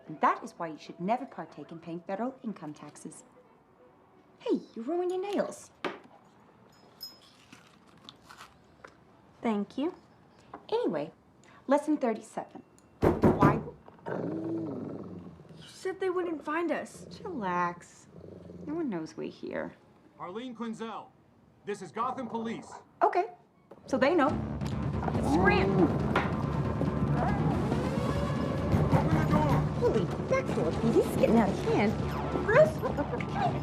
And that is why you should never partake in paying federal income taxes. Hey, you ruined your nails. Thank you. Anyway, lesson 37. Why? You said they wouldn't find us. Relax. No one knows we're here. Harley Quinzel, this is Gotham Police. Okay, so they know. Let's scram. Open the door. Holy backdoor, this is getting out of hand. Bruce?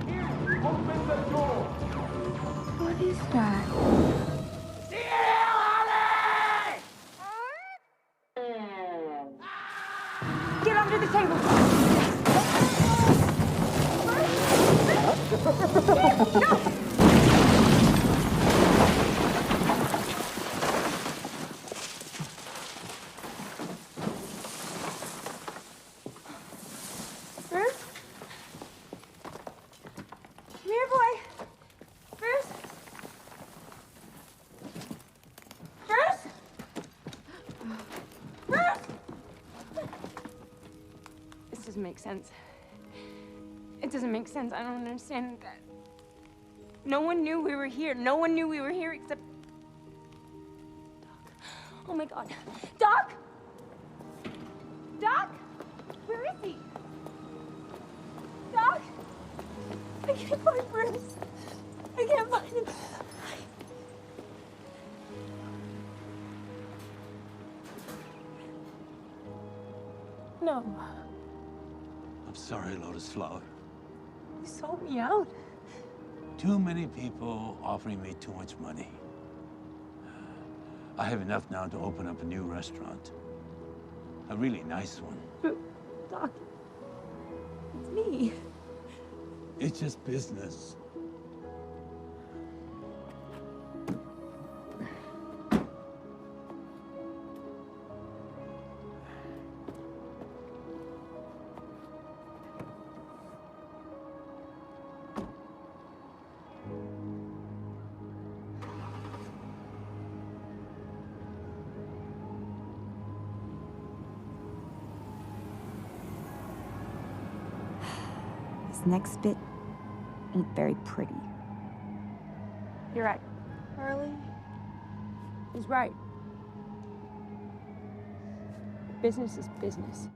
Here, open the door. What is that? Get under the table. No! Bruce? Come here, boy. Bruce? Bruce? Bruce? This doesn't make sense. It doesn't make sense. I don't understand that. No one knew we were here. No one knew we were here except Doc. Oh my God. Doc! Doc! Where is he? Doc! I can't find Bruce. I can't find him. No. I'm sorry, Lotus Flower. You sold me out. Too many people offering me too much money. I have enough now to open up a new restaurant. A really nice one. But, Doc, it's me. It's just business. This next bit ain't very pretty. You're right. Harley is right. Business is business.